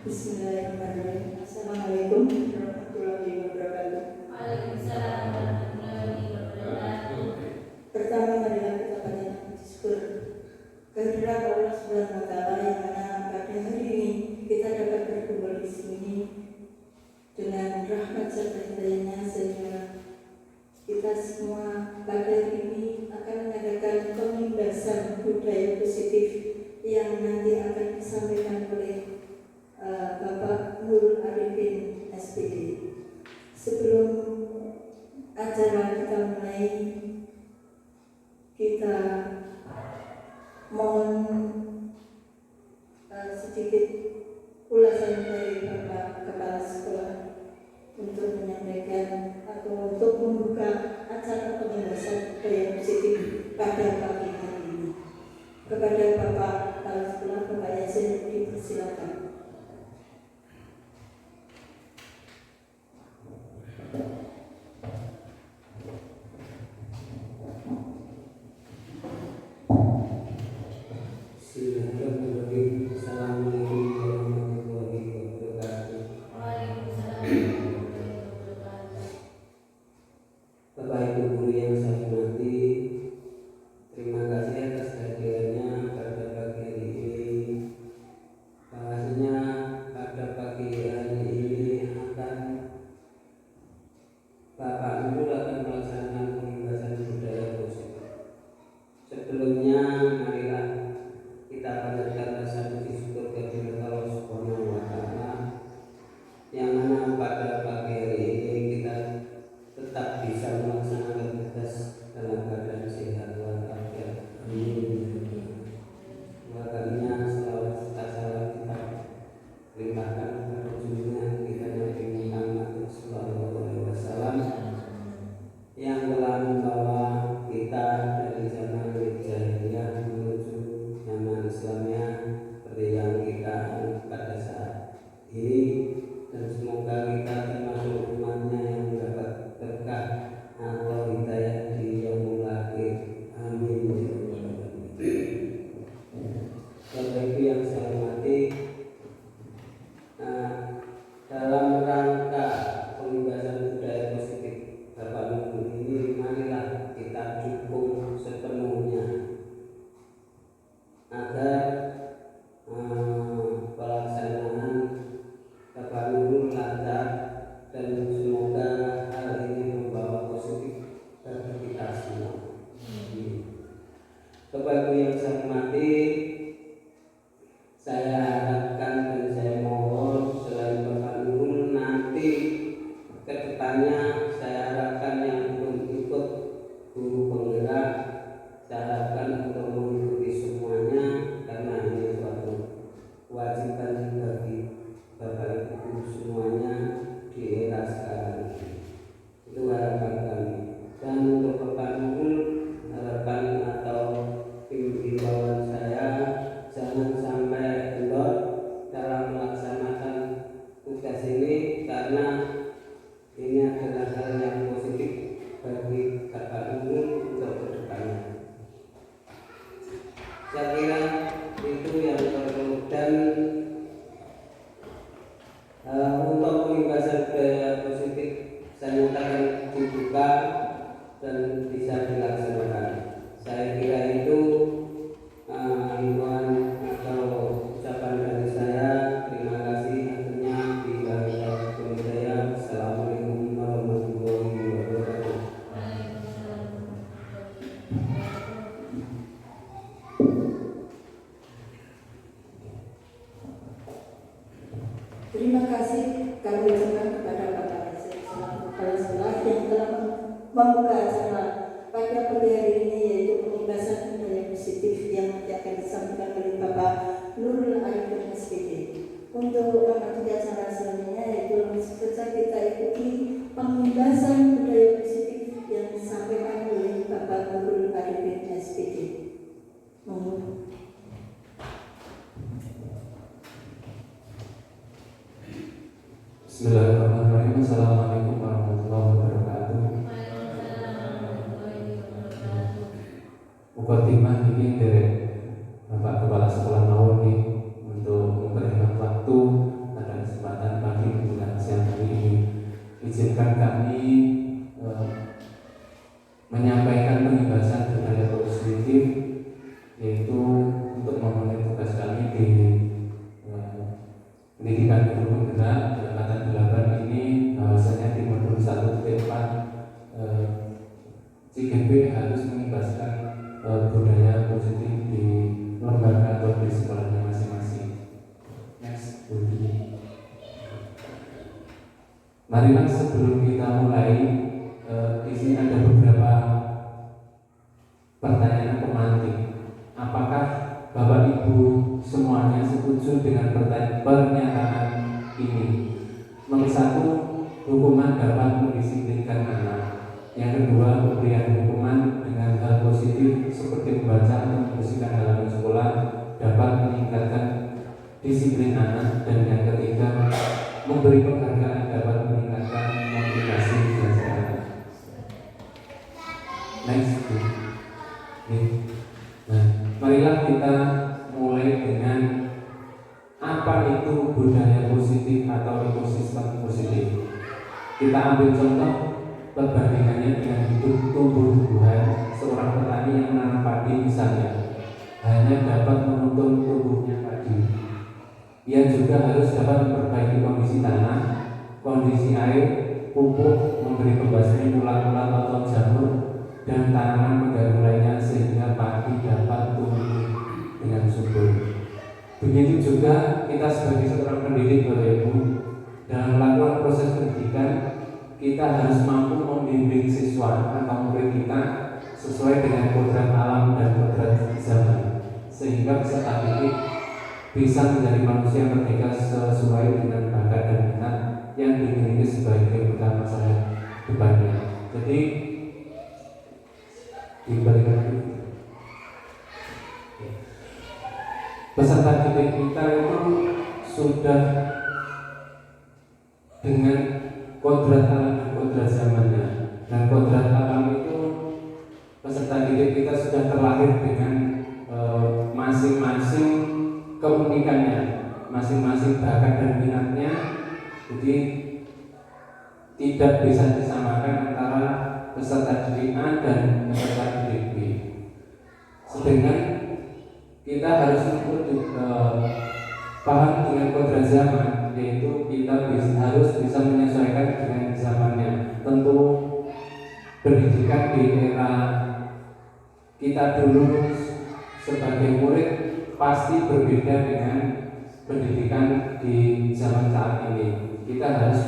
Bismillahirrahmanirrahim. Assalamualaikum warahmatullahi wabarakatuh. Waalaikumsalam warahmatullahi wabarakatuh. Pertama, marilah kita panjatkan puji syukur kehadirat Allah Subhanahu wa Ta'ala yang mana pada hari ini kita dapat berkumpul di sini dengan rahmat serta hidayahnya, sehingga kita semua pada hari ini akan mengadakan pemimbasan budaya positif yang nanti akan disampaikan oleh Bapak Nurul Arifin SPD. Sebelum acara kita mulai, kita mohon sedikit ulasan dari Bapak Kepala Sekolah untuk menyampaikan atau untuk membuka acara pemimbasan budaya positif pada pagi hari ini. Kepada Bapak Kepala Sekolah, Bapak Yasin, dipersilakan. Bismillahirrahmanirrahim. Assalamualaikum warahmatullahi wabarakatuh. Waalaikumsalam warahmatullahi wabarakatuh. Bapak Ibu guru yang saya hormati, terima kasih atas kehadirannya pada pagi hari ini. Bahasanya pada pagi hari ini Bapak Nurul akan melaksanakan pemimbasan budaya positif. Sebelumnya, marilah kita panjatkan rasa puji syukur kehadirat Allah Subhanahu wa Ta'ala yang mana pada pagi hari ini kita tetap bisa melaksanakan tugas dalam keadaan sehat walafiat. Amin. Dua kalinya selawat serta salam kita limpahkan kepada junjungan kita Nabi Muhammad sallallahu alaihi wasallam yang telah membawa kita dari zaman jahiliyah menuju zaman Islamnya seperti yang kita pada saat ini, dan semoga kita termasuk umatnya yang mendapat berkah atau hidayah di yaumul akhir. Amin. Bapak Ibu yang saya hormati, dalam rangka pemimbasan budaya positif Bapak Nurul ini, marilah kita dukung sepenuhnya agar pelaksanaan Bapak Nurul lancar dan semoga hal ini membawa positif bagi kita semua. Bapak Ibu yang saya hormati, saya harapkan dan saya mohon selain Bapak Nurul, nanti ke depannya saya harapkan yang belum ikut guru penggerak, saya harapkan untuk mengikuti semuanya, karena ini suatu kewajiban bagi Bapak Ibu semuanya di era sekarang. Itu harapan kami. Dan untuk Bapak Nurul, harapan atau himbauan saya, jangan sampai kendor dalam melaksanakan tugas ini, karena ini adalah hal yang positif bagi Bapak Nurul untuk kedepannya. Saya kira itu yang perlu. Dan untuk pemimbasan budaya positif saya nyatakan dibuka dan bisa dilaksanakan. Saya kira itu himbauan atau ucapan dari saya. Terima kasih akhirnya. Assalamualaikum warahmatullahi wabarakatuh. Terima kasih kami ucapkan kepada Bapak Yasin selaku Kepala Sekolah yang telah membuka acara pada pagi hari ini, yaitu pemimbasan budaya positif yang nanti akan disampaikan oleh Bapak Nurul Arifin SPD. Untuk memasuki acara selanjutnya, yaitu langsung saja kita ikuti pemimbasan budaya positif yang disampaikan oleh Bapak Nurul Arifin SPD. Mohon. Bismillahirrahmanirrahim. Assalamualaikum warahmatullahi wabarakatuh. Waalaikumsalam warahmatullahi wabarakatuh. Mukadimah ini dari Bapak Kepala Sekolah Mawon untuk memberikan waktu Marilah sebelum kita mulai, di sini ada beberapa pertanyaan pemantik. Apakah Bapak Ibu semuanya setuju dengan pernyataan ini? Nomor 1, hukuman dapat mendisiplinkan anak. Yang kedua, pemberian hukuman dengan hal positif seperti membaca atau membersihkan halaman sekolah dapat meningkatkan disiplin anak. Dan yang ketiga, memberi penghargaan dapat meningkatkan motivasi belajar anak. Next. Nah, marilah kita mulai dengan apa itu budaya positif atau ekosistem positif. Kita ambil contoh perbandingannya dengan hidup tumbuh-tumbuhan. Seorang petani yang menanam padi misalnya hanya dapat menuntun tumbuhnya padi. Ia juga harus dapat memperbaiki kondisi tanah, kondisi air, pupuk, memberi pembasmi ulat-ulat atau jamur, dan tanaman pengganggu lainnya sehingga padi dapat tumbuh dengan subur. Begitu juga kita sebagai seorang pendidik, Bapak Ibu, dalam melakukan proses pendidikan, kita harus mampu membimbing siswa atau murid kita sesuai dengan kodrat alam dan kodrat zaman, sehingga peserta didik bisa menjadi manusia merdeka sesuai dengan bakat dan minat yang dimiliki sebagai bekal masa depannya. Jadi diberikan peserta didik kita itu sudah dengan kodrat alam dan kodrat zamannya. Dan kodrat alam itu peserta didik kita sudah terlahir dengan masing-masing keunikannya, masing-masing bakat dan minatnya. Jadi tidak bisa disamakan antara peserta didik A dan peserta didik B. Sedangkan kita harus paham dengan kodrat zaman, yaitu kita harus bisa menyesuaikan dengan zamannya. Tentu pendidikan di era kita dulu sebagai murid pasti berbeda dengan pendidikan di zaman saat ini. Kita harus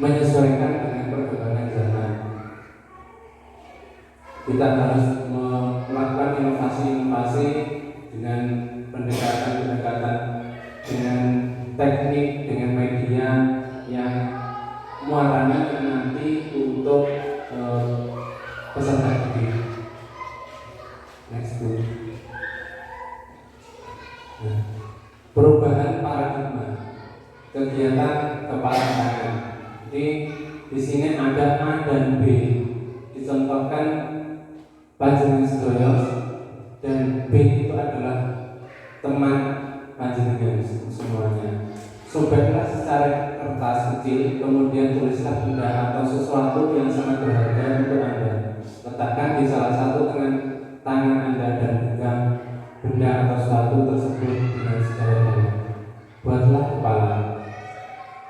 menyesuaikan dengan perkembangan zaman. Kita harus melakukan inovasi-inovasi dengan pendekatan-pendekatan, dengan teknik, dengan media yang muaranya nanti untuk peserta didik. Next book. Perubahan paradigma kegiatan kepala tangan. Jadi di sini ada A dan B. Dicontohkan panjenengan sedaya, dan B itu adalah teman panjenengan semuanya. Sobeklah secara kertas kecil, kemudian tulislah benda atau sesuatu yang sangat berharga untuk Anda. Letakkan di salah satu tangan Anda dan pegang benda atau sesuatu tersebut dengan sedaya. Buatlah kepala.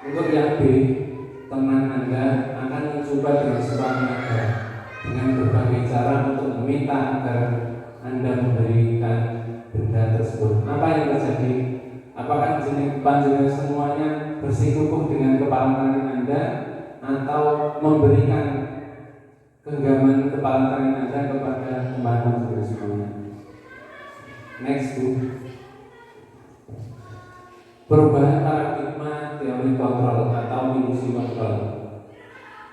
Untuk yang B, teman Anda akan mencoba dengan sekuat tenaga dengan berbagai cara untuk meminta agar Anda memberikan benda tersebut. Apa yang terjadi? Apakah panjenengan semuanya bersikukuh dengan kepala tangan Anda atau memberikan genggaman kepala tangan Anda kepada teman-teman semuanya? Next book. Perubahan paradigma teori kontrol atau ilusi kontrol.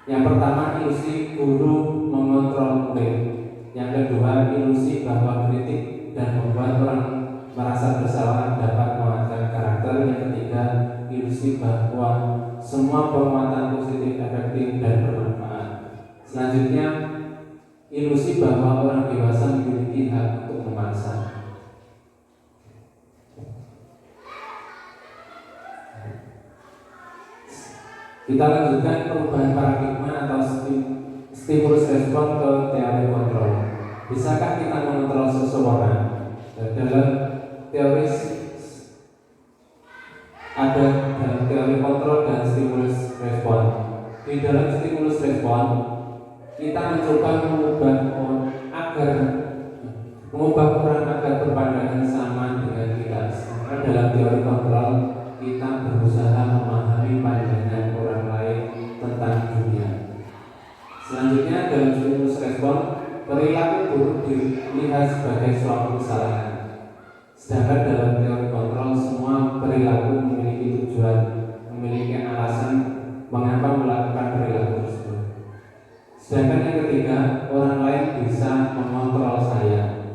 Yang pertama, ilusi guru mengontrol murid. Yang kedua, ilusi bahwa kritik dan membuat orang merasa bersalah dapat menguatkan karakter. Yang ketiga, ilusi bahwa semua penguatan positif efektif dan bermanfaat. Selanjutnya, ilusi bahwa orang dewasa memiliki hak untuk memaksa. Kita lanjutkan perubahan paradigma atau stimulus respon ke teori kontrol. Bisakah kita mengontrol seseorang? Dalam teori ada teori kontrol dan stimulus respon. Di dalam stimulus respon, kita mencoba mengubah orang agar berpandangan sama dengan kita. Dalam teori kontrol, kita berusaha memahami pandangan orang sebagai suatu kesalahan. Sedangkan dalam teori kontrol semua perilaku memiliki tujuan, memiliki alasan mengapa melakukan perilaku tersebut. Sedangkan yang ketiga, orang lain bisa mengontrol saya.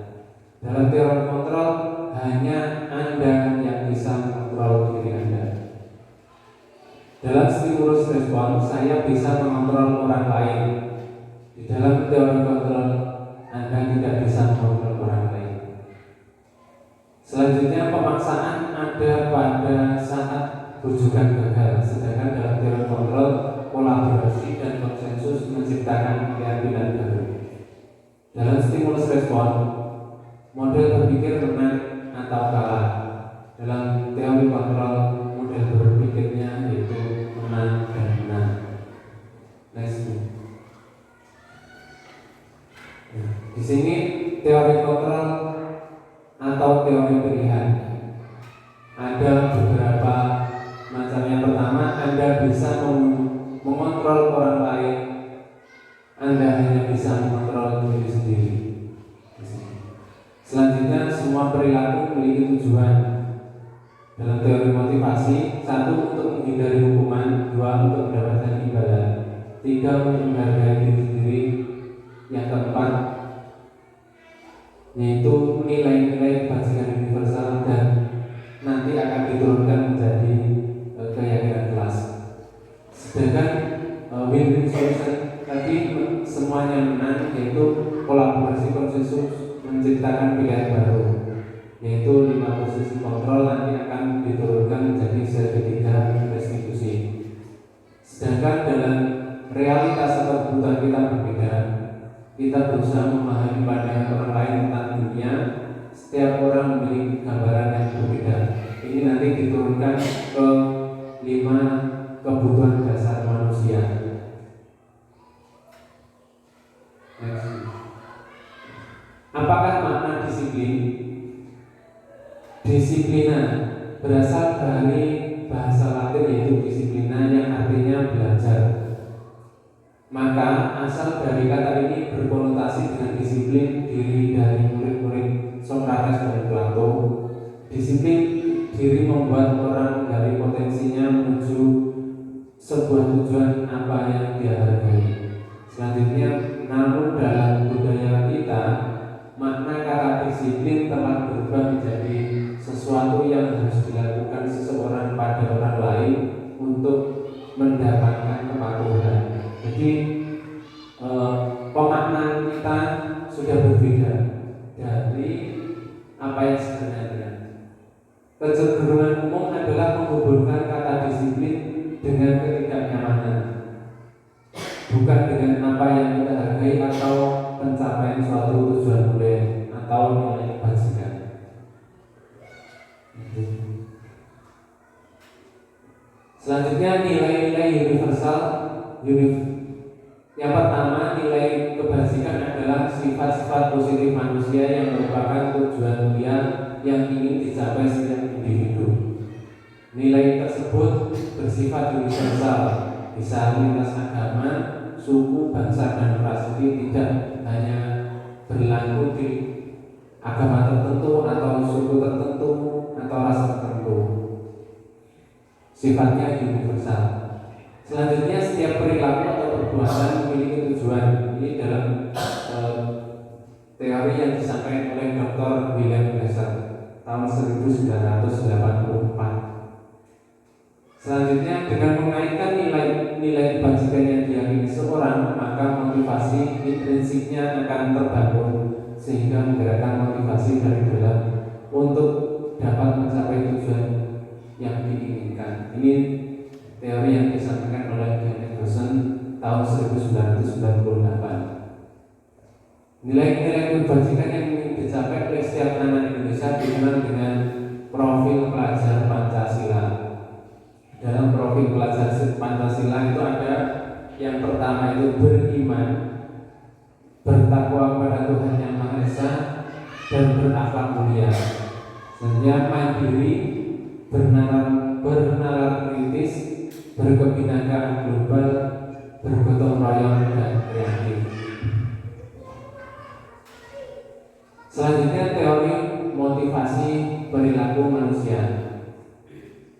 Dalam teori kontrol hanya Anda yang bisa mengontrol diri Anda. Dalam stimulus respon, saya bisa mengontrol orang lain. Di dalam teori kontrol, Anda tidak bisa mengontrol orang lain. Selanjutnya, pemaksaan ada pada saat rujukan gagal. Sedangkan dalam teori kontrol, kolaborasi dan konsensus menciptakan keyakinan baru. Dalam stimulus respon, model berpikir menang atau kalah. Dalam teori kontrol, model berpikirnya yaitu menang dan menang. Next. Di sini teori kontrol atau teori pilihan ada beberapa macam. Yang pertama, Anda bisa mengontrol orang lain, Anda hanya bisa mengontrol diri sendiri. Selanjutnya, semua perilaku memiliki tujuan. Dalam teori motivasi, 1 untuk menghindari hukuman, 2 untuk mendapatkan imbalan, 3 untuk menghargai diri sendiri, yang keempat yaitu nilai-nilai kebajikan universal dan nanti akan diturunkan menjadi keyakinan kelas. Sedangkan win-win solution tadi semuanya menang, yaitu kolaborasi konsensus menciptakan pilihan baru, yaitu 5 posisi kontrol nanti akan diturunkan menjadi segitiga restitusi. Sedangkan dalam realitas atau kebutuhan kita berbeda, kita berusaha memahami pandangan orang lain tentang dunia. Setiap orang memiliki gambaran yang berbeda. Ini nanti diturunkan ke 5 kebutuhan dasar manusia. Apakah makna disiplin? Disiplina berasal dari bahasa Latin yaitu disiplina yang artinya belajar. Maka asal dari kata ini berkonotasi dengan disiplin diri dari murid-murid Sokrates dan Plato. Disiplin diri membuat orang dari potensinya menuju sebuah tujuan apa yang dia hargai. Selanjutnya, namun dalam budaya kita, makna kata disiplin telah berubah menjadi sesuatu yang harus dilakukan seseorang pada orang lain untuk mendapatkan kepatuhan. Jadi pemaknaan kita sudah berbeda dari apa yang sebenarnya. Kecenderungan umum adalah menghubungkan kata disiplin dengan ketidaknyamanan, bukan dengan apa yang kita hargai atau pencapaian suatu tujuan mulia atau nilai kebajikan. Selanjutnya, nilai-nilai universal. Yang pertama, nilai kebajikan adalah sifat-sifat positif manusia yang merupakan tujuan mulia yang ingin dicapai setiap individu. Nilai tersebut bersifat universal, bisa lintas agama, suku, bangsa, dan prasasti, tidak hanya berlaku di agama tertentu atau suku tertentu atau ras tertentu. Sifatnya universal. Selanjutnya, setiap perilaku atau perbuatan memiliki tujuan. Ini dalam teori yang disampaikan oleh Dr. William Glasser tahun 1984. Selanjutnya, dengan mengaitkan nilai kebajikan yang diyakini seorang, maka motivasi intrinsiknya akan terbangun sehingga menggerakkan motivasi dari dalam untuk dapat mencapai tujuan yang diinginkan. Ini teori yang disampaikan oleh Janet Rosen tahun 1998. Nilai-nilai kebajikan yang ingin dicapai oleh setiap anak Indonesia dikenal dengan profil pelajar Pancasila. Dalam profil pelajar Pancasila itu ada yang pertama itu beriman, bertakwa kepada Tuhan Yang Maha Esa, dan berakhlak mulia. Selanjutnya, mandiri, bernalar kritis, berkebinekaan global, bergotong royong, dan kreatif. Selanjutnya teori motivasi perilaku manusia.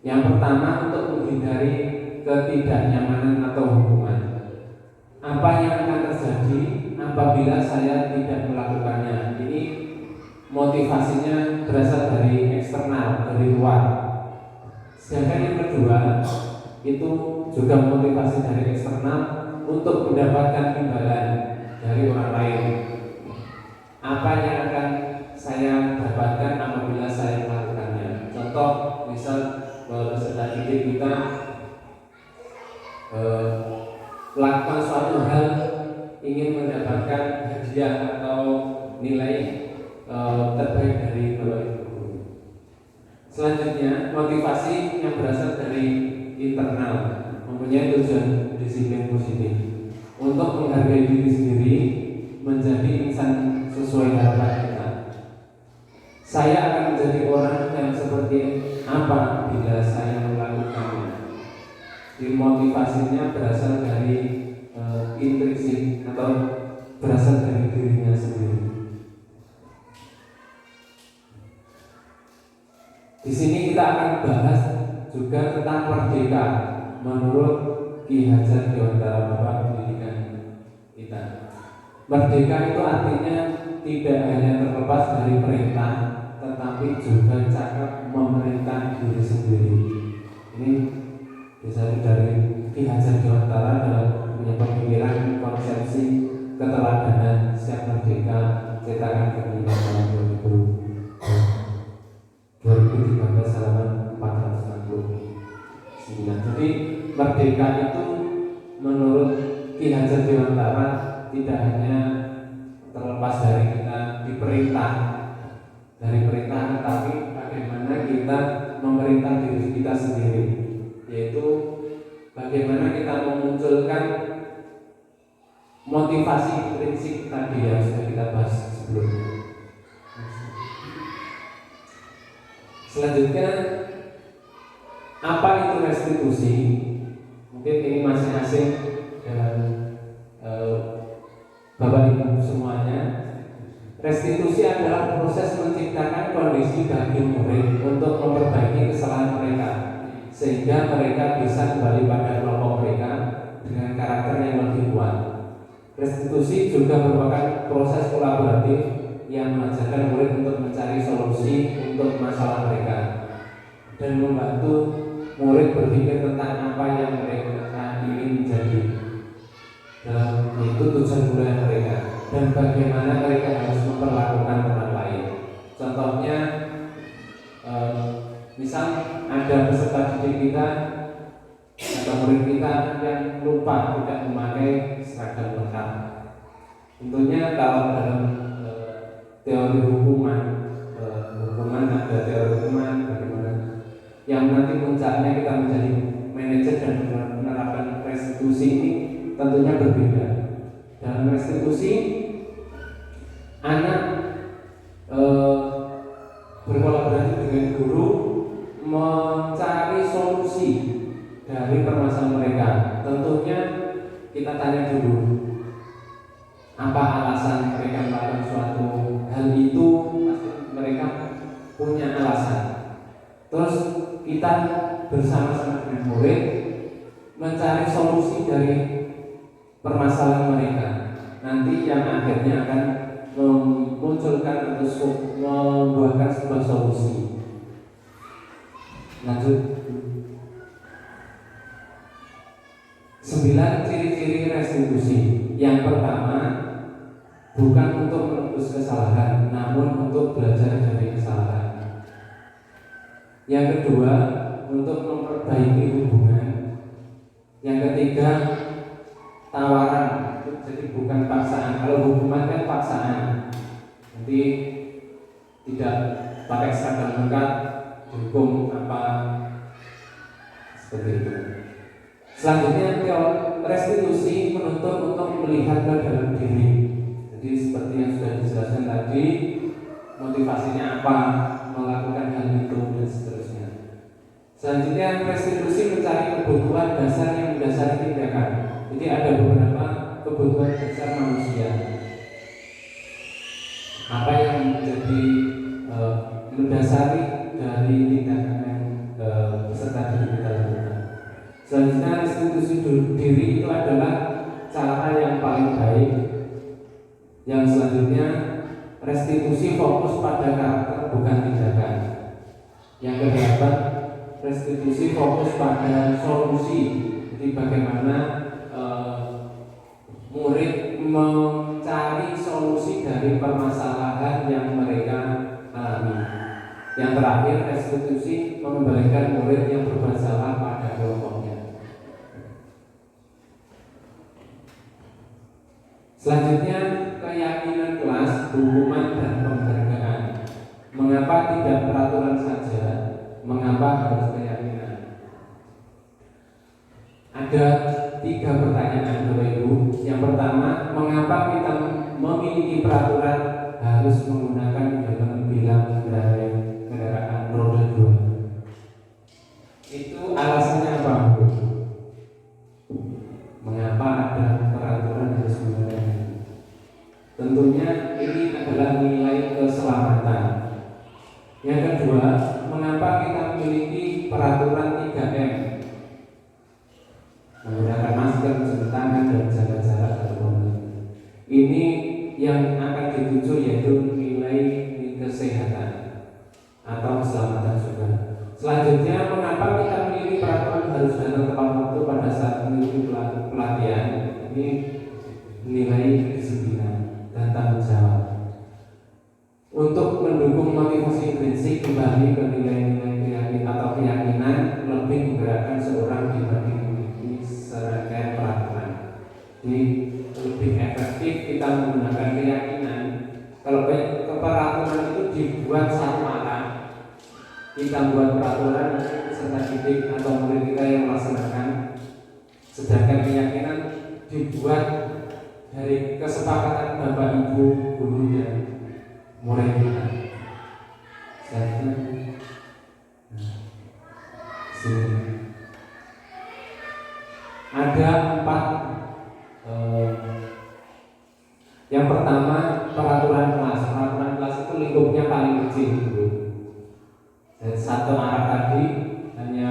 Yang pertama, untuk menghindari ketidaknyamanan atau hukuman. Apa yang akan terjadi apabila saya tidak melakukannya? Ini motivasinya berasal dari eksternal, dari luar. Sedangkan yang kedua, itu juga motivasi dari eksternal untuk mendapatkan imbalan dari orang lain. Apa yang akan saya dapatkan apabila saya melakukannya? Contoh, misal peserta didik kita melakukan suatu hal, ingin mendapatkan hadiah atau nilai terbaik dari bapak ibu guru. Selanjutnya, motivasi yang berasal dari internal, mempunyai tujuan disiplin positif untuk menghargai diri sendiri, menjadi insan sesuai harapan kita. Saya akan menjadi orang yang seperti apa bila saya melakukannya. Motivasinya berasal dari intrinsik atau berasal dari dirinya sendiri. Di sini kita akan bahas juga tentang merdeka menurut Ki Hajar Dewantara, Bapak Pendidikan kita. Merdeka itu artinya tidak hanya terlepas dari perintah, tetapi juga cakap memerintah diri sendiri. Ini bisa dari Ki Hajar Dewantara dalam punya pemikiran konsepsi keteladanan siap merdeka cetakan Pendidikan tahun 2013 halaman 469. Jadi merdeka itu menurut Ki Hajar Dewantara tidak hanya terlepas dari kita diperintah dari perintah, tetapi bagaimana kita memerintah diri kita sendiri, yaitu bagaimana kita memunculkan motivasi prinsip tadi yang sudah kita bahas sebelumnya. Selanjutnya, apa itu restitusi? Mungkin ini masih asing dengan Bapak Ibu semuanya. Restitusi adalah proses menciptakan kondisi bagi murid untuk memperbaiki kesalahan mereka, sehingga mereka bisa kembali pada kelompok mereka dengan karakter yang lebih kuat. Restitusi juga merupakan proses kolaboratif yang mengajarkan murid untuk mencari solusi untuk masalah mereka dan membantu murid berpikir tentang apa yang mereka ingin menjadi dalam itu tujuan kuliah mereka dan bagaimana mereka harus memperlakukan orang lain. Contohnya, misal ada peserta didik kita atau murid kita yang lupa tidak memakai seragam lengkap. Tentunya kalau dalam teori hukuman ada teori hukuman bagaimana yang nanti puncaknya kita menjadi manajer dan menerapkan restitusi ini tentunya berbeda. Dalam restitusi anak berkolaborasi dengan guru mencari solusi dari permasalahan mereka. Tentunya kita tanya dulu apa alasan mereka melakukan suatu hal itu, pasti mereka punya alasan. Terus kita bersama-sama dengan murid mencari solusi dari permasalahan mereka. Nanti yang akhirnya akan memunculkan atau membuahkan sebuah solusi. Lanjut. 9 ciri-ciri restitusi. Yang pertama, bukan untuk menebus kesalahan, namun untuk belajar dari kesalahan. Yang kedua, untuk memperbaiki hubungan. Yang ketiga, tawaran. Jadi bukan paksaan. Kalau hukuman kan paksaan, nanti tidak pakai seragam lengkap dihukum apa seperti itu. Selanjutnya, restitusi menuntut untuk melihat ke dalam diri. Jadi seperti yang sudah dijelaskan tadi, motivasinya apa melakukan hal itu dan seterusnya. Selanjutnya, restitusi mencari kebutuhan dasar yang mendasari tindakan. Jadi ada beberapa kebutuhan dasar manusia. Apa yang menjadi mendasari dari tindakan yang peserta didik kita lakukan. Selanjutnya, restitusi diri itu adalah cara yang paling baik. Yang selanjutnya, restitusi fokus pada karakter bukan tindakan. Yang kedelapan, restitusi fokus pada solusi. Jadi bagaimana murid mencari solusi dari permasalahan yang mereka alami. Yang terakhir, restitusi mengembalikan murid yang berbuat salah pada kelompoknya. Selanjutnya, keyakinan kelas, hukuman dan penghargaan. Mengapa tidak peraturan saja? Mengapa harus keyakinan? Ada 3 pertanyaan Bapak Ibu. Yang pertama, mengapa kita memiliki peraturan harus menggunakan bilang kendaraan roda 2? Itu alasannya apa, Bu? Mengapa ada peraturan harus menggunakan? Tentunya ini adalah nilai keselamatan. Yang kedua, mengapa kita memiliki peraturan 3M? Menggunakan masker, mencuci tangan, dan jaga jarak kerumunan. Ini yang akan dituju yaitu nilai kesehatan atau keselamatan juga. Selanjutnya, mengapa kita memiliki peraturan harus datang tepat waktu pada saat mengikuti pelatihan? Ini nilai kedisiplinan dan tanggung jawab. Untuk mendukung motivasi intrinsik kembali ke nilai-nilai keyakinan atau keyakinan lebih menggerakkan seorang dibanding memiliki serangkaian peraturan. Jadi lebih efektif kita menggunakan keyakinan. Kalau peraturan itu dibuat satu arah, kita buat peraturan peserta didik atau murid kita yang melaksanakan, sedangkan keyakinan dibuat dari kesepakatan Bapak Ibu guru dan murid kita. Ada 4. Yang pertama, peraturan kelas. Peraturan kelas itu lingkupnya paling kecil, dulu. Dan satu arah tadi hanya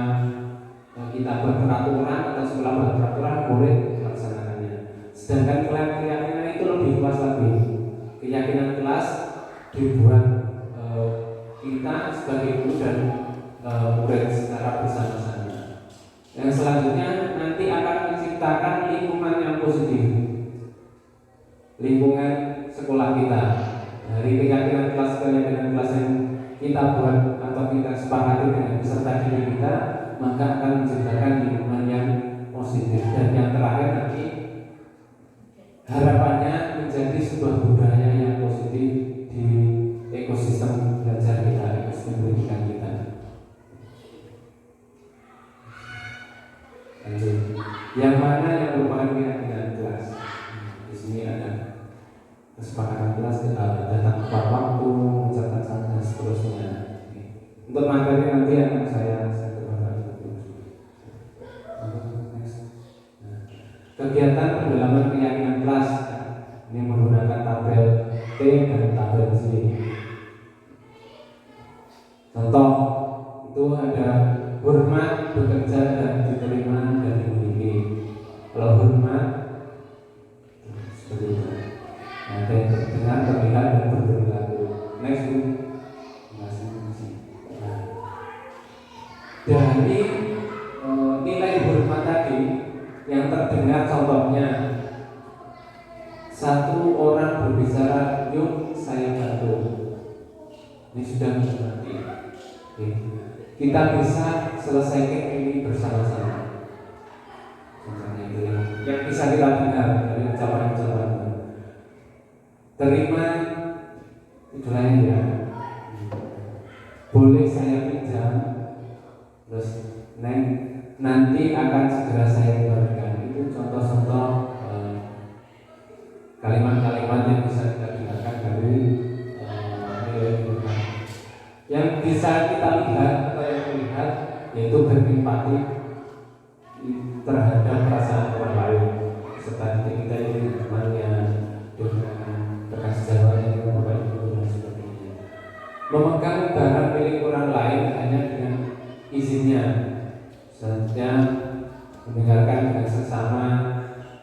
kita buat peraturan atau sekolah buat peraturan, murid melaksanakannya. Sedangkan keyakinan itu lebih luas lagi. Keyakinan kelas dibuat kita sebagai guru dan murid secara bersama-sama. Yang selanjutnya nanti akan menciptakan lingkungan yang positif, lingkungan sekolah kita. Dari keyakinan kelas yang kita buat atau kita sepakati dengan peserta didik kita, maka akan menciptakan lingkungan yang positif. Dan yang terakhir nanti harapannya menjadi sebuah budaya yang positif di ekosistem belajar kita, ekosistem pendidikan kita. Lanjut. Yang mana yang merupakan keyakinan kelas? Di sini ada kesepakatan kelas, kita datang tepat waktu, mencatat dan seterusnya. Untuk materi nanti akan saya kepada Ibu. Kegiatan pendalaman keyakinan kelas ini menggunakan tabel T dan tabel C. Contoh itu ada hormat, bekerja dan diterima dan dimiliki. Kalau hormat seperti itu. Ada yang terdengar, terlihat dan berperilaku. Next, Bu. Dari nilai hormat tadi yang terdengar, contohnya satu orang berbicara, yuk saya bantu. Ini sudah mengerti. Kita bisa selesaikan ini bersama-sama. Contohnya itu yang bisa kita dengar dari ucapan-ucapan. Terima itu lain ya. Boleh saya pinjam? Terus nanti akan segera saya kembalikan. Itu contoh-contoh kalimat-kalimat yang bisa kita gunakan dari nilai hormat. Yang bisa kita lihat atau yang terlihat yaitu berempati terhadap perasaan orang lain, serta kita ini temannya dengan rekan sejawatnya dengan Bapak Ibu dan sebagainya. memegang barang milik orang lain hanya dengan izinnya. Selanjutnya mendengarkan dengan sesama,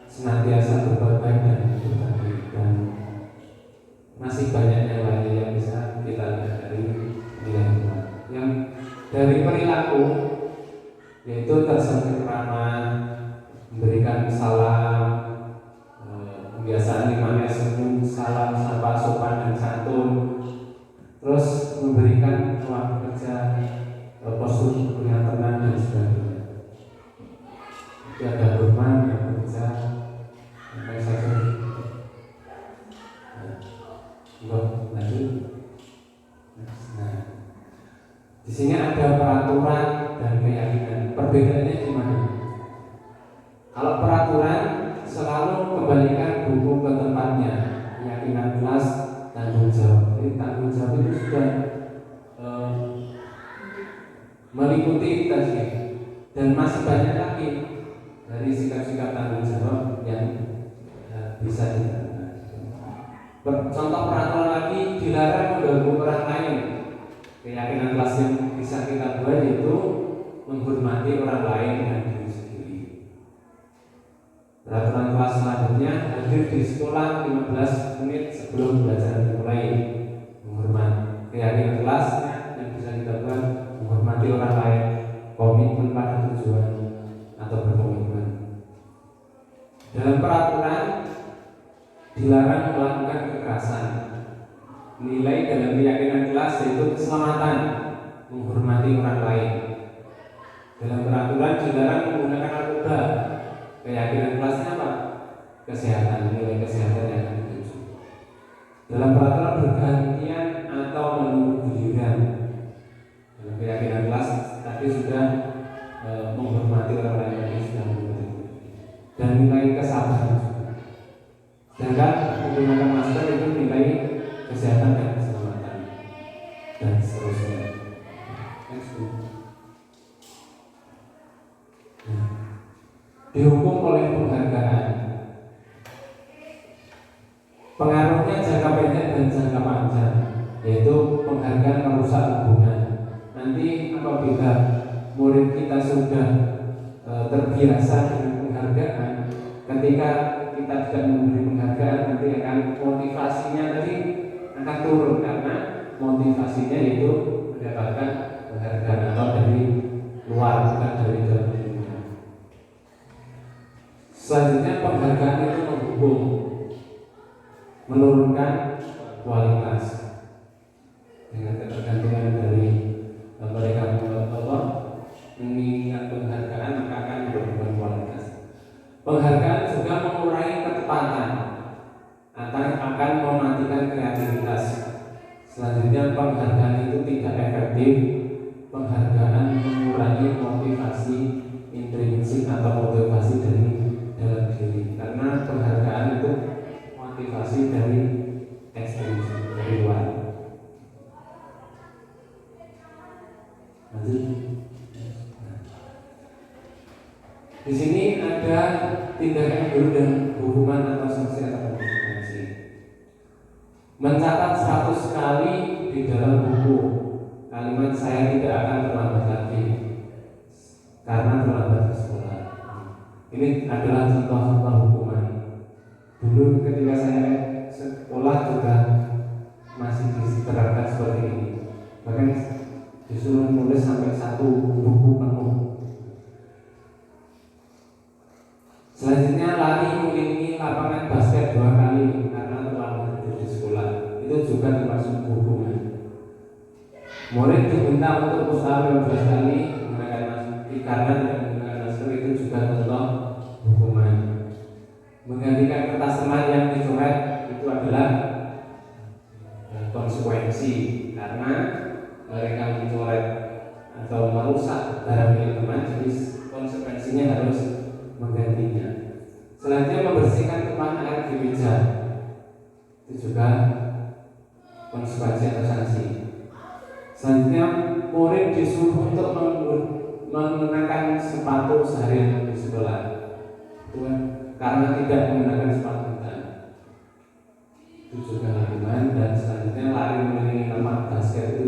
senantiasa berbuat baik dan berbagi, dan masih banyak yang lain yang bisa kita lihat dari nilai Tuhan. Yang dari perilaku yaitu tersenyum ramah, memberikan salam, kebiasaan 5S, senyum, salam, sapa, sopan dan santun, terus memberikan ruang bekerja, postur yang tenang dan sebagainya. Jadi ada rumah yang bekerja, sampai saja. Lanjut. Nah, di sini ada peraturan dan keyakinan. Perbedaannya di mana? Kalau peraturan selalu kembalikan buku ke tempatnya, keyakinan kelas, tanggung jawab. Jadi tanggung jawab itu sudah meliputi kita sih, dan masih banyak lagi dari sikap-sikap tanggung jawab yang bisa dilakukan. Contoh peraturan lagi, dilarang mengganggu orang lain. Keyakinan kelas yang bisa kita buat yaitu menghormati orang lain dan diri sendiri. Peraturan kelas selanjutnya, hadir di sekolah 15 menit sebelum belajar dimulai. Menghormati. Keyakinan kelasnya yang bisa kita buat menghormati orang lain, komitmen pada tujuan atau berkomitmen. Dalam peraturan dilarang melakukan kekerasan. Nilai dalam keyakinan kelas yaitu keselamatan, menghormati orang lain. Dalam peraturan dilarang menggunakan narkoba. Keyakinan kelasnya apa? Kesehatan, nilai kesehatan yang akan dituju. Dalam peraturan bergantian atau menunggu giliran. Dalam keyakinan kelas tadi sudah menghormati orang lain yang sudah mengerti. Dan nilai kesabaran juga. Sedangkan menggunakan masker itu nilai kesehatan dan keselamatan dan seterusnya. Dihukum oleh penghargaan. Pengaruhnya jangka pendek dan jangka panjang, yaitu penghargaan merusak hubungan. Nanti apabila murid kita sudah terbiasa dengan penghargaan, ketika kita tidak memberi penghargaan, nanti akan motivasinya tadi akan turun, karena motivasinya itu mendapatkan penghargaan atau dari luar, bukan dari dalam dirinya. Selanjutnya penghargaan itu menghukum, menurunkan kualitas dengan ketergantungan dari mereka mengingat penghargaan maka akan menurunkan kualitas. Penghargaan juga mengurangi ketepatan atau akan mematikan kreativitas. Selanjutnya penghargaan itu tidak efektif. Penghargaan mengurangi motivasi intrinsik atau motivasi dari dalam diri, karena penghargaan itu motivasi dari ekstrinsik, dari luar. Di sini ada tindakan guru dan hukuman atau sanksi atau konsekuensi. Mencatat 100 kali di dalam buku kalimat saya tidak akan terlambat lagi karena terlambat ke sekolah. Ini adalah contoh-contoh hukuman. Dulu ketika saya sekolah juga masih diterapkan seperti ini. Bahkan disuruh nulis sampai 1 buku penuh. Selanjutnya lari mengelilingi lapangan basket 2 kali karena terlambat di sekolah. Itu juga termasuk hukuman. Murid diminta untuk usaha 15 kali menggunakan masker karena tidak menggunakan masker, itu juga contoh hukuman. Menggantikan kertas teman yang dicoret itu adalah konsekuensi, karena mereka mencoret atau merusak barang milik teman, jadi konsekuensinya harus menggantinya. Selanjutnya membersihkan tumpahan air di meja, itu juga konsekuensi atau sanksi. Selanjutnya murid disuruh untuk mengenakan sepatu seharian di sekolah, itu karena tidak menggunakan sepatu hitam, itu juga hukuman. Dan selanjutnya lari mengelilingi lapangan basket, itu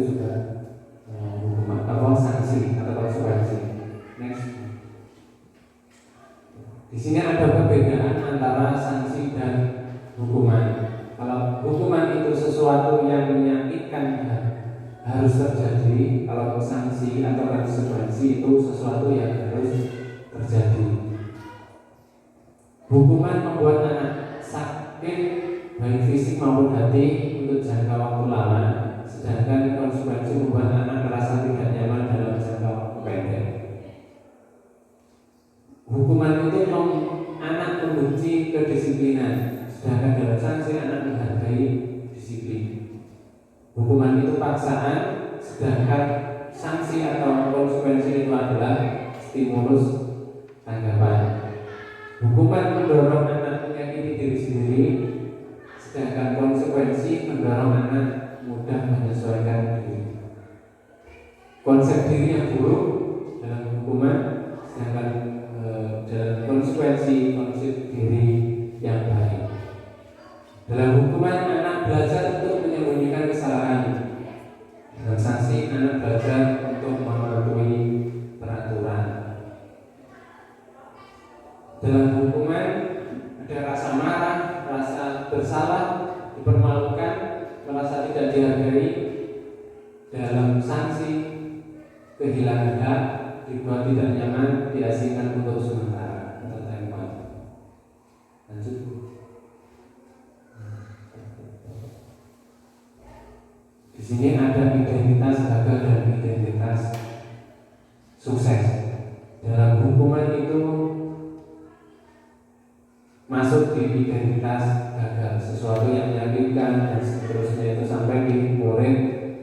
harus terjadi. Kalau sanksi atau konsekuensi itu sesuatu yang harus terjadi. Hukuman membuat anak sakit baik fisik maupun hati untuk jangka waktu lama, sedangkan konsekuensi membuat anak merasa tidak nyaman dalam jangka waktu pendek. Hukuman itu anak membenci kedisiplinan, sedangkan dalam sanksi anak menghargai disiplin. Hukuman itu paksaan, sedangkan sanksi atau konsekuensi itu adalah stimulus tanggapan. Hukuman mendorong anak menyakiti diri sendiri, sedangkan konsekuensi mendorong anak mudah menyesuaikan diri. Konsep diri yang buruk dalam hukuman, sedangkan dalam konsekuensi konsep diri yang baik. Dalam hukuman anak belajar untuk menyembunyikan kesalahan. Dalam sanksi anak belajar untuk mematuhi peraturan. Dalam hukuman ada rasa marah, rasa bersalah, dipermalukan, merasa tidak dihargai. Dalam sanksi kehilangan hak, dibuat tidak nyaman, diasingkan untuk sementara atau tempoh. Lanjut. Di sini ada identitas gagal dan identitas sukses. Dalam hukuman itu masuk di identitas gagal, sesuatu yang menyakitkan dan seterusnya itu sampai di murid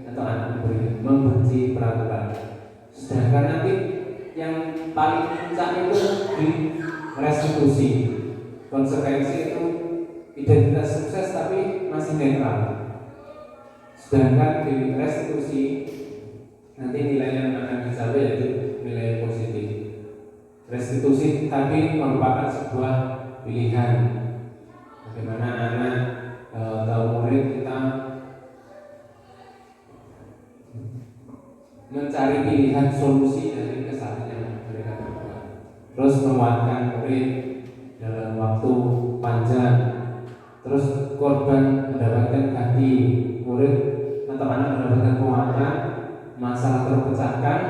atau anak murid membenci peraturan. Sedangkan nanti yang paling puncak itu di restitusi. Konsekuensi itu identitas sukses tapi masih netral. Sedangkan di restitusi nanti nilai yang akan dicapai yaitu nilai positif. Restitusi tapi merupakan sebuah pilihan. Bagaimana anak atau murid kita mencari pilihan solusi dari kesalahan yang mereka berbuat, terus menguatkan murid dalam waktu panjang, terus korban mendapatkan ganti, murid atau anak mendapatkan penguatan, masalah terpecahkan,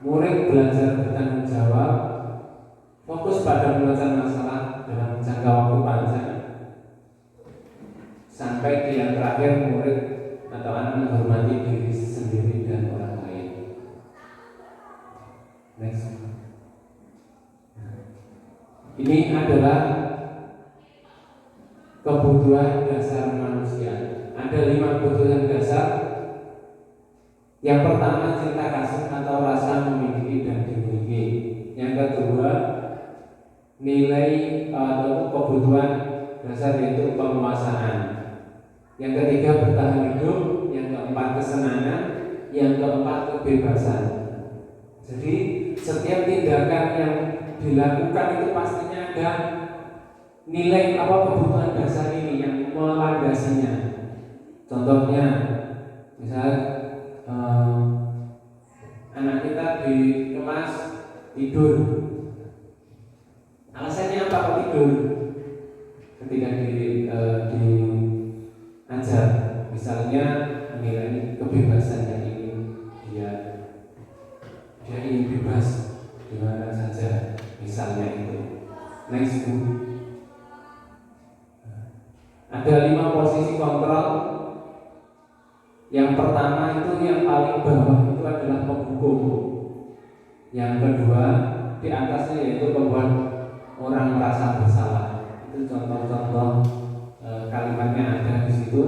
murid belajar bertanggung jawab, fokus pada penyelesaian masalah dalam jangka waktu panjang, sampai di yang terakhir murid atau anak menghormati diri sendiri dan orang lain. Next. Ini adalah kebutuhan dasar manusia. Ada 5 kebutuhan dasar. Yang pertama cinta kasih atau rasa memiliki dan dimiliki. Yang kedua nilai atau kebutuhan dasar yaitu penguasaan. Yang ketiga bertahan hidup. Yang keempat kesenangan. Yang keempat kebebasan. Jadi setiap tindakan yang dilakukan itu pastinya ada nilai kebutuhan dasar ini yang melandasinya. Contohnya misal anak kita di kelas tidur. Alasannya apa kok tidur? Ketika diajar, misalnya menilai kebebasan yang ingin dia ingin bebas di mana saja, misalnya itu. Next. Ada 5 posisi kontrol. Yang pertama itu yang paling bawah itu adalah penghukum. Yang kedua di atasnya yaitu membuat orang merasa bersalah. Itu contoh-contoh kalimatnya ada di situ.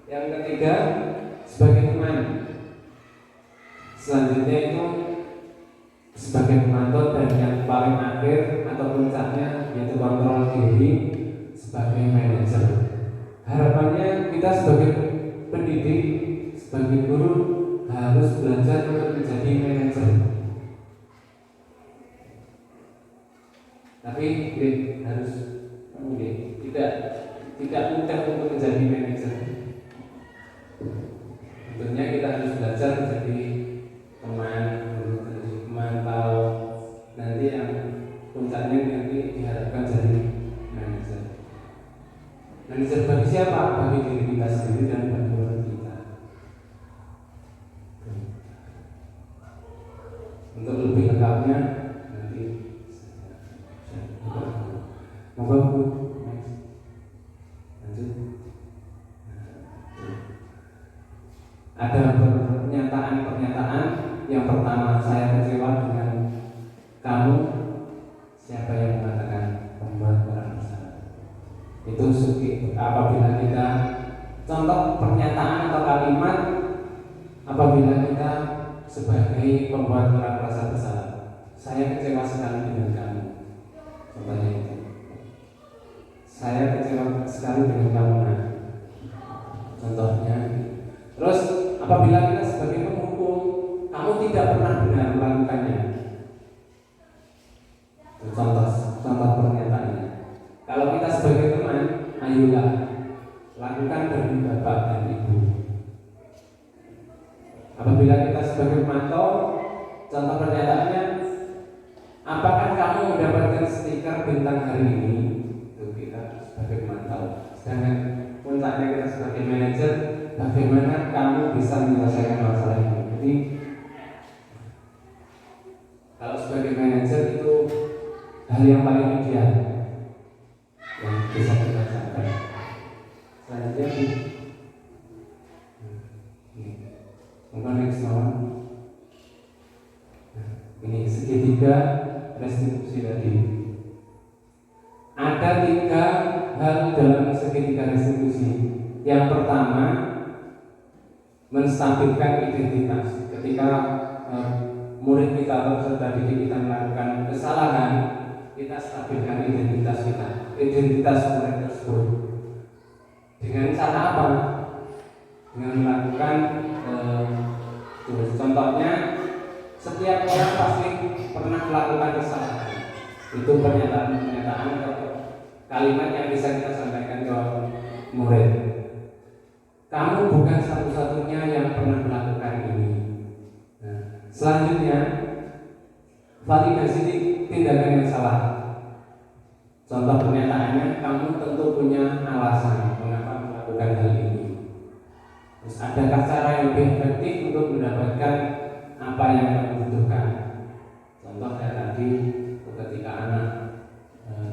Yang ketiga sebagai teman. Selanjutnya itu sebagai penonton, dan yang paling akhir atau puncaknya yaitu kontrol diri sebagai manajer. Harapannya kita sebagai pendidik, sebagai guru harus belajar untuk menjadi manajer. Tapi harus tidak mudah untuk menjadi manajer. Tentunya kita harus belajar menjadi teman, memantau, nanti yang puncaknya nanti diharapkan jadi manajer. Manajer bagi siapa? Bagi diri kita sendiri dan bagi orang kita. soalnya nanti moga Bu lanjut. Ada pernyataan yang pertama, saya kecewa dengan kamu. Siapa yang mengatakan pembuat barang bersalah? Itu apabila kita contoh pernyataan atau kalimat apabila kita sebagai pembuat orang merasa bersalah. Saya kecewa sekali dengan kamu. Contohnya itu. Saya kecewa sekali dengan kamu. Nah, contohnya. Terus apabila kita sebagai penghukum, kamu tidak pernah benar melakukannya. Contoh pernyataannya. Kalau kita sebagai teman, ayolah lakukan demi Bapak dan Ibu. Apabila kita sebagai pemantau, contoh pernyataannya, apakah kamu mendapatkan stiker bintang hari ini? Itu kita sebagai pemantau. Sedangkan puncaknya kita sebagai manajer, bagaimana kamu bisa menyelesaikan masalah ini? Jadi kalau sebagai manajer itu hal yang paling ideal yang bisa kita lakukan. Selanjutnya mungkin next one. Ini segitiga restitusi tadi. Ada 3 hal dalam segitiga restitusi. Yang pertama, menstabilkan identitas. Ketika murid kita atau peserta didik kita melakukan kesalahan, kita stabilkan identitas kita, identitas murid tersebut. Dengan cara apa? Dengan melakukan contohnya, setiap orang pasti pernah melakukan kesalahan. Itu pernyataan atau kalimat yang bisa kita sampaikan ke murid. Kamu bukan satu-satunya yang pernah melakukan ini. Nah, selanjutnya, validasi tindakan yang salah. Contoh pernyataannya, kamu tentu punya alasan mengapa melakukan hal ini. Terus adakah cara yang lebih efektif untuk mendapatkan apa yang kamu butuhkan? Contoh kayak tadi, ketika anak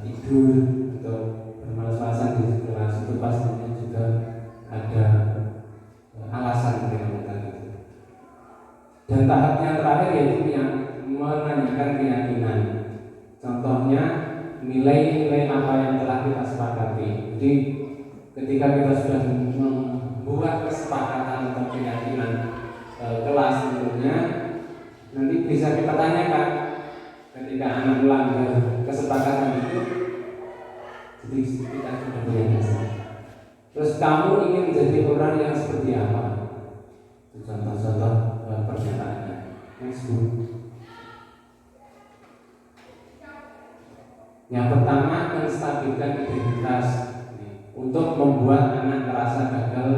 tidur atau bermalas-malasan di kelas, itu pastinya juga ada alasan mereka itu. Dan tahap yang terakhir yaitu yang menanyakan keyakinan. Contohnya nilai-nilai apa yang telah kita sepakati. Jadi ketika kita sudah membuat kesepakatan atau keyakinan kelas tentunya, nanti bisa kita tanyakan ketika anak melanggar kesepakatan itu. Jadi kita sudah punya dasar. Terus kamu ingin menjadi orang yang seperti apa? Contoh-contoh pernyataannya. Next book. Yang pertama, menstabilkan identitas untuk membuat anak merasa gagal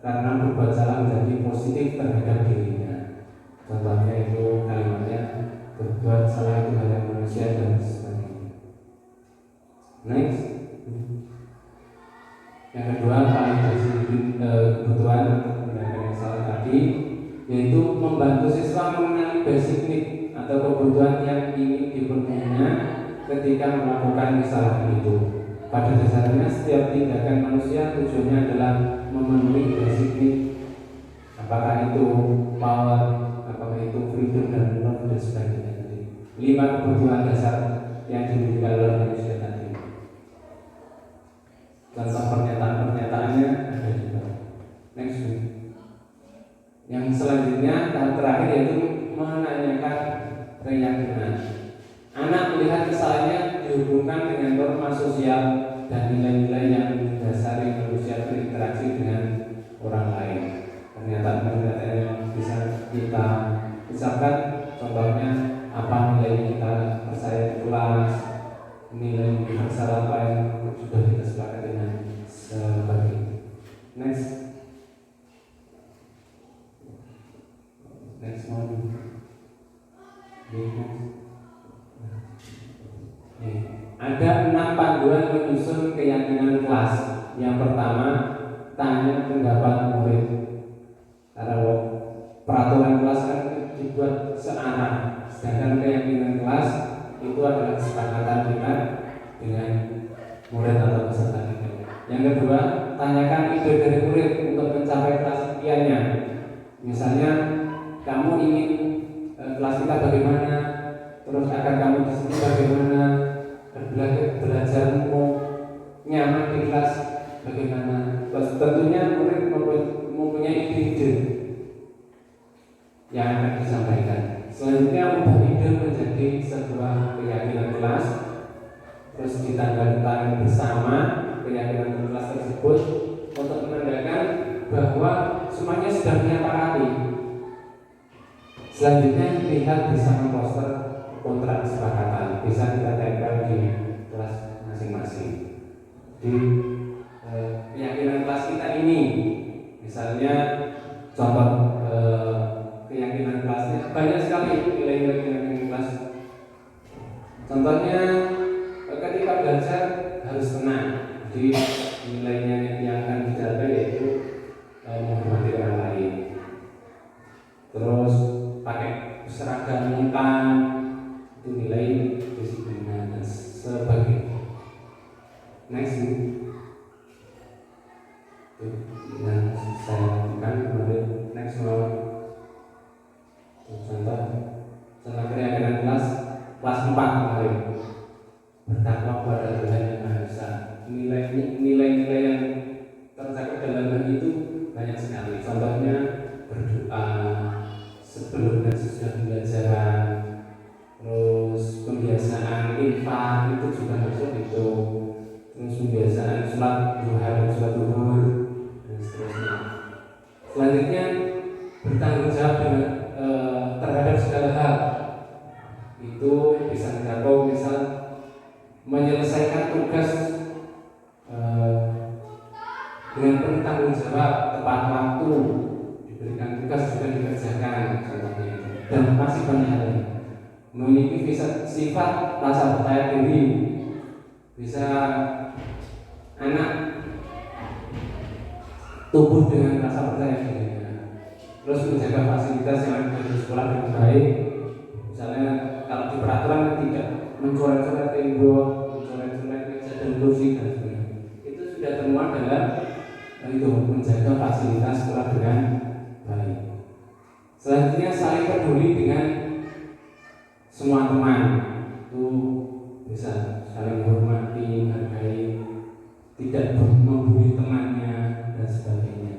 karena berbuat salah menjadi positif terhadap dirinya. Contohnya itu kalimatnya, berbuat salah itu hal yang manusia dan sebagainya. Next. Yang kedua, validasi kebutuhan untuk tindakan yang salah tadi, yaitu membantu siswa mengenali basic need atau kebutuhan yang ingin dipenuhinya ketika melakukan kesalahan itu. Pada dasarnya setiap tindakan manusia tujuannya adalah memenuhi basic need. Apakah itu power, apakah itu freedom dan love dan sebagainya. 5 kebutuhan dasar yang dimiliki oleh manusia tadi. Contoh pernyataan-pernyataannya ada juga. Next week. Yang selanjutnya tahap terakhir yaitu menanyakan keyakinan. Anak melihat kesalahannya dihubungkan dengan norma sosial dan nilai-nilai yang mendasari manusia berinteraksi dengan orang lain. Pernyataan-pernyataan yang bisa kita ucapkan, contohnya apa nilai kita percaya di kelas, nilai universal apa yang sudah kita sepakati dengan sebagainya. Next one. Ada 6 panduan menyusun keyakinan kelas. Yang pertama, tanya pendapat murid. Karena peraturan kelas kan dibuat searah. Sedangkan keyakinan kelas itu adalah kesepakatan kita dengan murid atau peserta didik. Yang kedua, tanyakan ide dari murid untuk mencapai kelas impiannya. Misalnya kamu ingin kelas kita bagaimana, terus agar kamu di sini bagaimana, belajarmu nyaman di kelas bagaimana. Terus tentunya murid mempunyai ide yang akan disampaikan. Selanjutnya ubah ide menjadi sebuah keyakinan kelas, terus ditanda bersama keyakinan kelas tersebut untuk menandakan bahwa semuanya sudah menyepakati. Selanjutnya lihat bersama poster kontrak kesepakatan, bisa kita tempel di kelas masing-masing. Di keyakinan kelas kita ini, misalnya contoh keyakinan kelasnya banyak sekali nilai-nilai keyakinan kelas. Contohnya ketika belajar harus tenang. Jadi nilainya yang akan dicapai yaitu menghormati orang lain. Terus pakai seragam lengkap, itu nilai disiplin dan sebagainya. Next yang saya lakukan kemarin. Next contoh keyakinan kelas 4 kemarin, bertakwa kepada Tuhan yang Maha Esa. Nilai-nilai yang tercakup dalam hal itu banyak sekali. Contohnya berdoa sebelum dan sesudah pembelajaran, terus pembiasaan infak itu juga masuk itu, terus pembiasaan sholat duha dan sholat zuhur dan seterusnya. Selanjutnya bertanggung jawab dengan terhadap segala hal. Itu bisa mencakup misal menyelesaikan tugas dengan penuh tanggung jawab, tepat waktu, diberikan tugas juga dikerjakan, contohnya itu. Dan masih banyak hal lain. Memiliki sifat rasa percaya diri, bisa anak tumbuh dengan rasa percaya diri. Terus menjaga fasilitas yang ada di sekolah dengan baik. Misalnya kalau di peraturan tidak mencoret-coret tembok, mencoret-coret meja dan kursi dan sebagainya. Itu sudah termuat dalam itu menjaga fasilitas sekolah dengan baik. Selanjutnya saling peduli dengan semua teman. Itu bisa saling menghormati, menghargai, tidak membuli temannya dan sebagainya.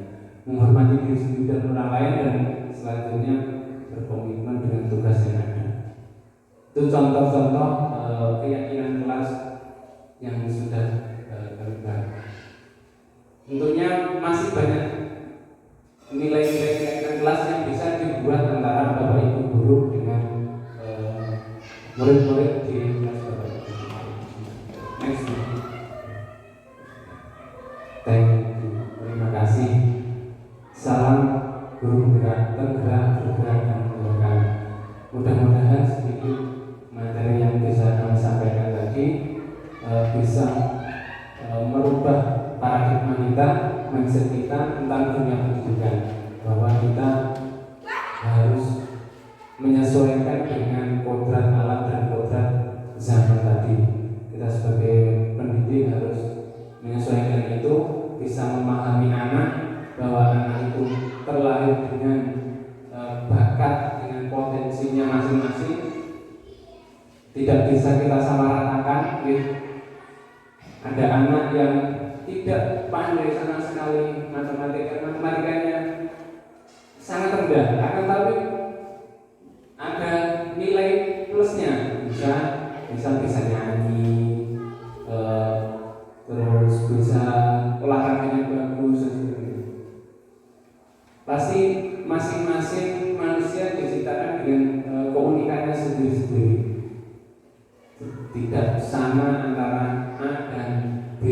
Menghormati diri sendiri dan orang lain, dan selanjutnya berkomitmen dengan tugas yang ada. Itu contoh-contoh keyakinan kelas yang sudah kami bahas. Tentunya masih banyak nilai-nilai keyakinan kelas yang bisa dibuat antara Bapak Ibu guru dengan murid-murid di kelas Bapak Ibu. Next. Thank you. Terima kasih. Salam guru bergerak, bergerak dan bergerak. Mudah-mudahan sedikit materi yang bisa kami sampaikan tadi bisa merubah paradigma kita, mindset kita tentang dunia pendidikan, bahwa kita harus menyesuaikan dengan kodrat alam dan kodrat zaman tadi. Kita sebagai pendidik harus menyesuaikan itu, bisa memahami anak bahwa anak itu terlahir dengan bakat, dengan potensinya masing-masing. Tidak bisa kita samaratakan. Ada anak yang tidak pandai sama sekali matematikanya sangat rendah, akan tapi ada nilai plusnya, bisa nyanyi, terus bisa olahraganya bagus. Pasti masing-masing manusia diciptakan dengan keunikannya sendiri-sendiri. Tidak sama antara A dan B.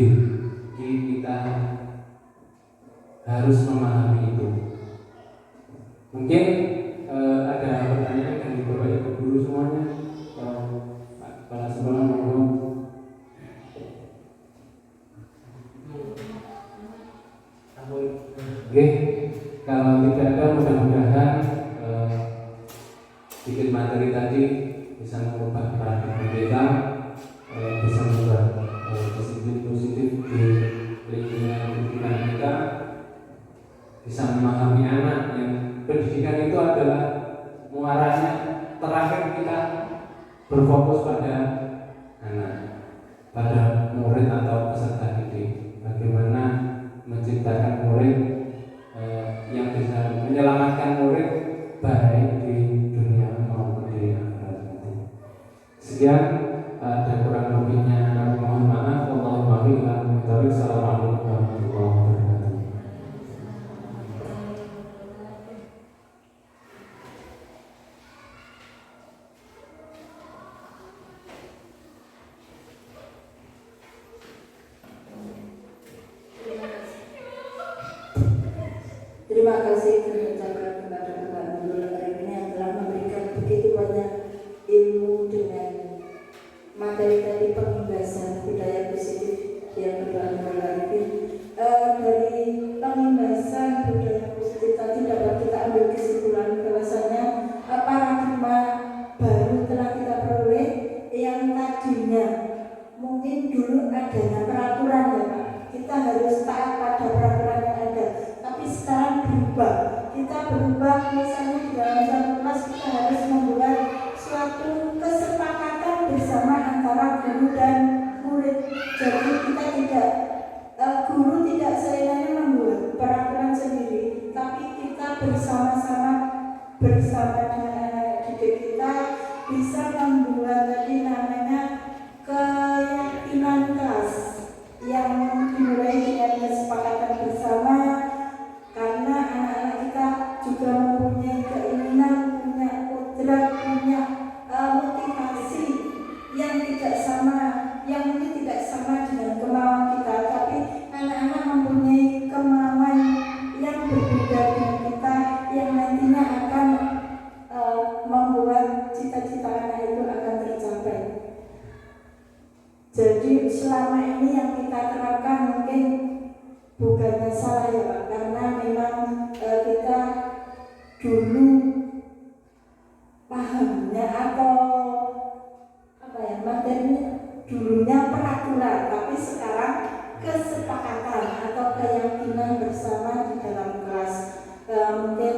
Jadi kita harus memahami itu. Mungkin ada pertanyaan dari Bapak Ibu guru semuanya. Pak Kepala Sekolah monggo. Oke, kalau tidak ada mudah-mudahan sedikit materi tadi bisa mengubah paradigma kita, bisa mengubah disiplin positif di lingkungan pendidikan kita, bisa memahami anak yang pendidikan itu adalah muaranya terakhir kita berfokus pada anak, pada murid atau peserta didik. Bagaimana menciptakan murid yang bisa menyelamatkan murid baik di dunia maupun di akhirat nanti. Sekian, ada kurang lebihnya kami mohon maaf. Assalamualaikum warahmatullahi wabarakatuh. Terima kasih terucapkan kepada Bapak Nurul Karim yang telah memberikan begitu banyak ilmu dengan materi tadi pengimbasan budaya positif yang Bapak Nurul Karim. Dari pengimbasan budaya positif tadi dapat kita ambil kesimpulan bahwasanya paradigma baru telah kita peroleh yang tadinya mungkin dulu adanya peraturan ya Pak. Kita harus taat pada peraturan yang ada. Tapi sekarang berubah. Kita berubah, misalnya di dalam satu kelas kita harus membuat suatu kesepakatan bersama antara guru dan murid. Jadi kita tidak, guru tidak seenaknya membuat peraturan sendiri, tapi kita bersama-sama bersama dengan anak didik kita bisa membuat tadi namanya keyakinan kelas yang dimulai dengan kesepakatan bersama. Karena anak-anak kita juga mempunyai keinginan, punya kodrat, punya motivasi yang tidak sama, yang mungkin tidak sama dengan kemauan kita, tapi anak-anak mempunyai kemauan yang berbeda dengan kita, yang nantinya akan membuat cita-cita anak itu akan tercapai. Jadi selama ini yang kita terapkan mungkin bukannya salah ya Pak, karena memang kita dulu pahamnya atau apa ya materinya dulunya peraturan, tapi sekarang kesepakatan atau keyakinan bersama di dalam kelas. Mungkin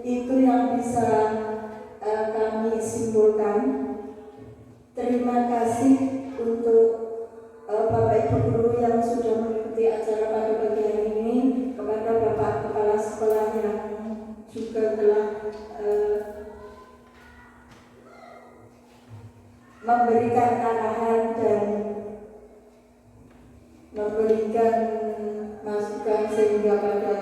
itu yang bisa kami simpulkan. Terima kasih untuk Bapak Ibu guru yang sudah mengikuti acara pada pagi hari ini, kepada Bapak Kepala Sekolah yang juga telah memberikan arahan dan memberikan masukan sehingga pada